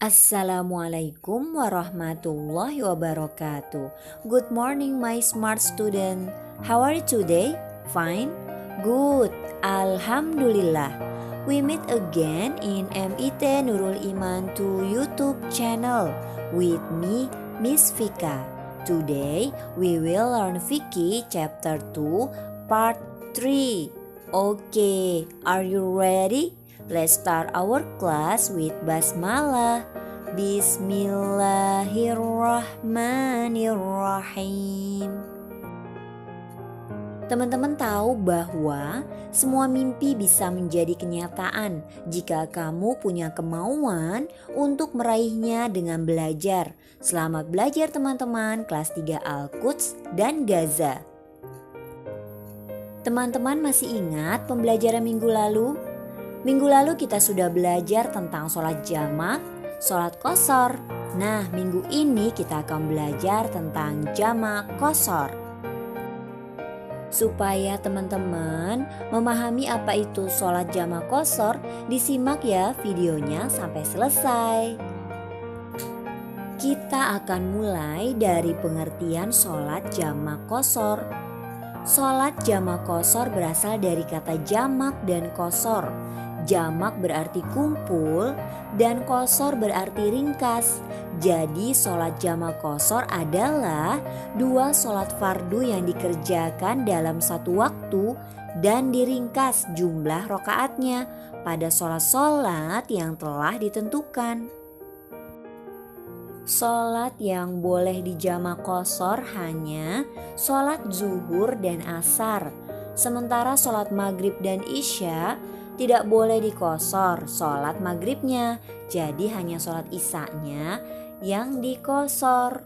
Assalamualaikum warahmatullahi wabarakatuh. Good morning my smart student. How are you today? Fine? Good. Alhamdulillah. We meet again in MIT Nurul Iman 2 YouTube channel with me Miss Vika. Today we will learn Vicky chapter 2 part 3. Okay, are you ready? Let's start our class with basmalah. Bismillahirrahmanirrahim. Teman-teman tahu bahwa semua mimpi bisa menjadi kenyataan jika kamu punya kemauan untuk meraihnya dengan belajar. Selamat belajar teman-teman kelas 3 Al-Quds dan Gaza. Teman-teman masih ingat pembelajaran minggu lalu? Minggu lalu kita sudah belajar tentang sholat jamak, sholat qashar. Nah, minggu ini kita akan belajar tentang jamak qashar. Supaya teman-teman memahami apa itu sholat jamak qashar, disimak ya videonya sampai selesai. Kita akan mulai dari pengertian sholat jamak qashar. Sholat jamak qashar berasal dari kata jamak dan qashar. Jamak berarti kumpul dan qashar berarti ringkas. Jadi sholat jamak qashar adalah 2 sholat fardu yang dikerjakan dalam satu waktu dan diringkas jumlah rokaatnya pada sholat-sholat yang telah ditentukan. Sholat yang boleh dijamak qashar hanya sholat zuhur dan asar. Sementara sholat maghrib dan isya tidak boleh diqashar sholat maghribnya, jadi hanya sholat isyanya yang diqashar.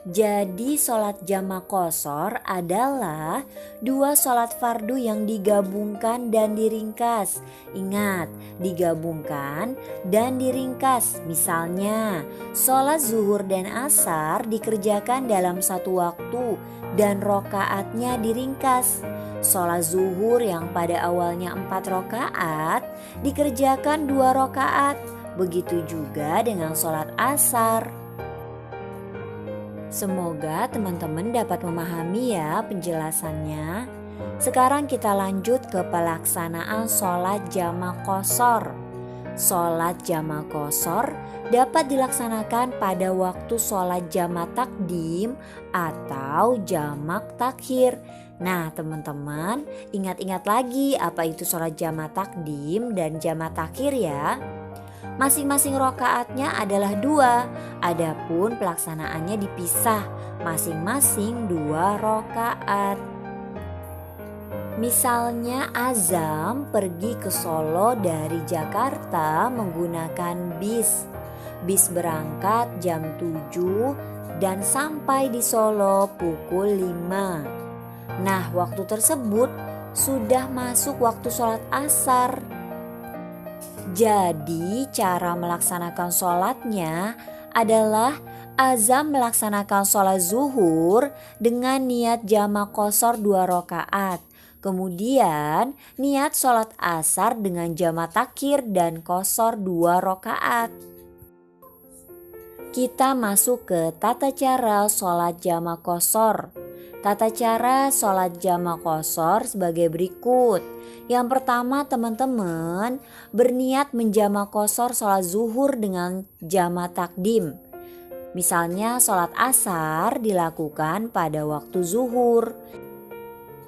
Jadi sholat jamak qashar adalah 2 sholat fardu yang digabungkan dan diringkas. Ingat, digabungkan dan diringkas. Misalnya, sholat zuhur dan asar dikerjakan dalam satu waktu dan rokaatnya diringkas. Sholat zuhur yang pada awalnya 4 rokaat dikerjakan 2 rokaat. Begitu juga dengan sholat asar. Semoga teman-teman dapat memahami ya penjelasannya. Sekarang kita lanjut ke pelaksanaan sholat jamak qashar. Sholat jamak qashar dapat dilaksanakan pada waktu sholat jamak takdim atau jamak takhir. Nah teman-teman, ingat-ingat lagi apa itu sholat jamak takdim dan jamak takhir ya. Masing-masing rokaatnya adalah 2, adapun pelaksanaannya dipisah, masing-masing 2 rokaat. Misalnya Azam pergi ke Solo dari Jakarta menggunakan bis. Bis berangkat jam 7 dan sampai di Solo pukul 5. Nah, waktu tersebut sudah masuk waktu sholat asar. Jadi cara melaksanakan sholatnya adalah Azam melaksanakan sholat zuhur dengan niat jamak qashar 2 rokaat. Kemudian niat sholat asar dengan jamak takhir dan qashar 2 rokaat. Kita masuk ke tata cara sholat jamak qashar. Tata cara sholat jamak qashar sebagai berikut. Yang pertama teman-teman berniat menjamak qashar sholat zuhur dengan jamak takdim. Misalnya sholat asar dilakukan pada waktu zuhur.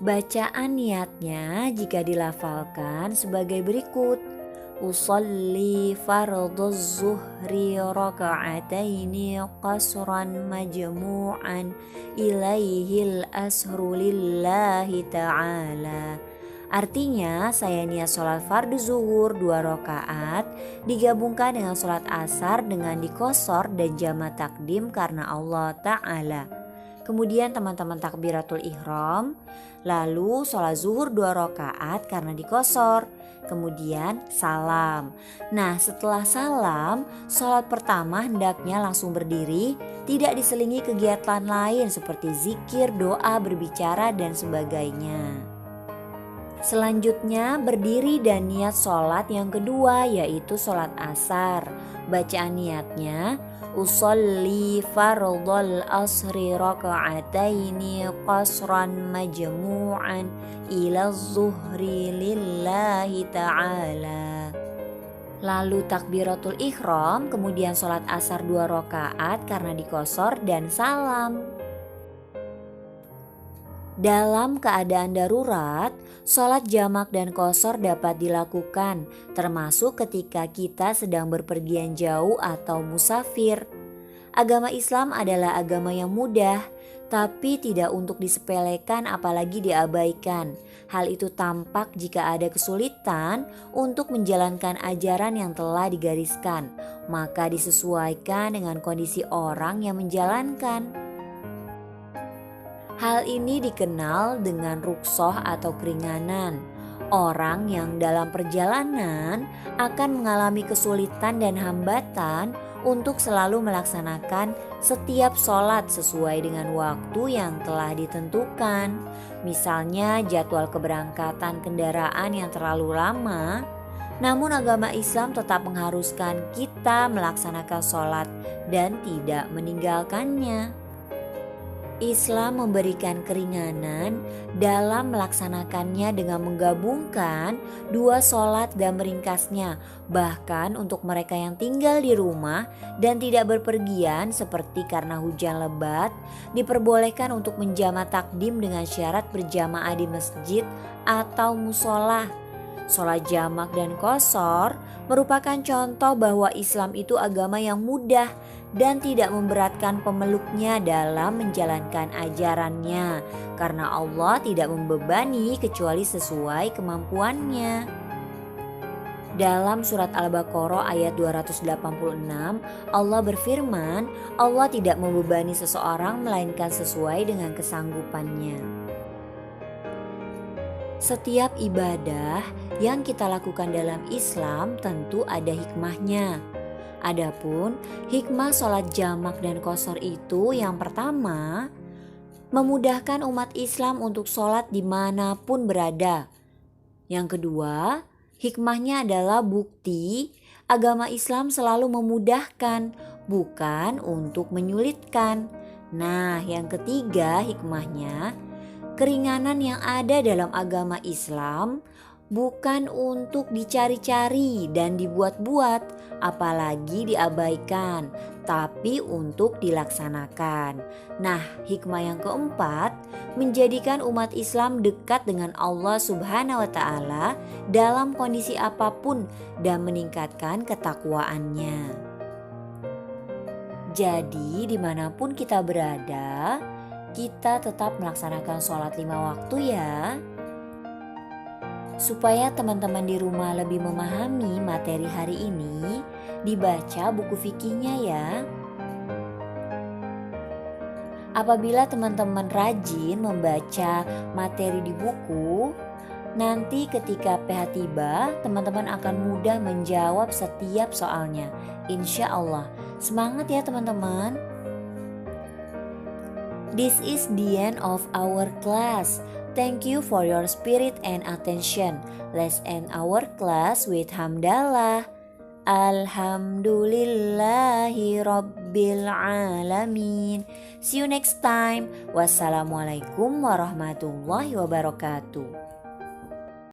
Bacaan niatnya jika dilafalkan sebagai berikut. Usolli farduz zuhri raka'ataini qasran majmu'an ilaihil ashru lillahi ta'ala. Artinya saya niat sholat fardu zuhur 2 rokaat digabungkan dengan sholat asar dengan diqashar dan jamak takdim karena Allah Ta'ala. Kemudian teman-teman takbiratul ihram, lalu sholat zuhur 2 rokaat karena diqashar. Kemudian salam. Nah setelah salam, sholat pertama hendaknya langsung berdiri, tidak diselingi kegiatan lain seperti zikir, doa, berbicara dan sebagainya. Selanjutnya berdiri dan niat sholat yang kedua yaitu sholat asar. Bacaan niatnya usolli fardhal asri raka'ataini qasran majmu'an ila zuhri lillahi ta'ala. Lalu takbiratul ihram, kemudian sholat asar 2 rakaat karena dikosor dan salam. Dalam keadaan darurat, sholat jamak dan qashar dapat dilakukan, termasuk ketika kita sedang berpergian jauh atau musafir. Agama Islam adalah agama yang mudah, tapi tidak untuk disepelekan apalagi diabaikan. Hal itu tampak jika ada kesulitan untuk menjalankan ajaran yang telah digariskan, maka disesuaikan dengan kondisi orang yang menjalankan. Hal ini dikenal dengan rukhsah atau keringanan. Orang yang dalam perjalanan akan mengalami kesulitan dan hambatan untuk selalu melaksanakan setiap sholat sesuai dengan waktu yang telah ditentukan. Misalnya jadwal keberangkatan kendaraan yang terlalu lama, namun agama Islam tetap mengharuskan kita melaksanakan sholat dan tidak meninggalkannya. Islam memberikan keringanan dalam melaksanakannya dengan menggabungkan 2 sholat dan meringkasnya. Bahkan untuk mereka yang tinggal di rumah dan tidak berpergian seperti karena hujan lebat, diperbolehkan untuk menjamak takdim dengan syarat berjamaah di masjid atau musola. Sholat jamak dan qashar merupakan contoh bahwa Islam itu agama yang mudah dan tidak memberatkan pemeluknya dalam menjalankan ajarannya, karena Allah tidak membebani kecuali sesuai kemampuannya. Dalam surat Al-Baqarah ayat 286, Allah berfirman, Allah tidak membebani seseorang melainkan sesuai dengan kesanggupannya. Setiap ibadah yang kita lakukan dalam Islam tentu ada hikmahnya. Adapun hikmah sholat jamak dan qashar itu yang pertama, memudahkan umat Islam untuk sholat dimanapun berada. Yang kedua, hikmahnya adalah bukti agama Islam selalu memudahkan, bukan untuk menyulitkan. Nah, yang ketiga hikmahnya, keringanan yang ada dalam agama Islam bukan untuk dicari-cari dan dibuat-buat, apalagi diabaikan, tapi untuk dilaksanakan. Nah, hikmah yang keempat, menjadikan umat Islam dekat dengan Allah Subhanahu wa Ta'ala dalam kondisi apapun dan meningkatkan ketakwaannya. Jadi, dimanapun kita berada, kita tetap melaksanakan sholat 5 waktu ya. Supaya teman-teman di rumah lebih memahami materi hari ini, dibaca buku fikihnya ya. Apabila teman-teman rajin membaca materi di buku, nanti ketika PH tiba, teman-teman akan mudah menjawab setiap soalnya. Insya Allah. Semangat ya teman-teman. This is the end of our class. Thank you for your spirit and attention. Let's end our class with hamdalah. Alhamdulillahi Rabbil Alamin. See you next time. Wassalamualaikum warahmatullahi wabarakatuh.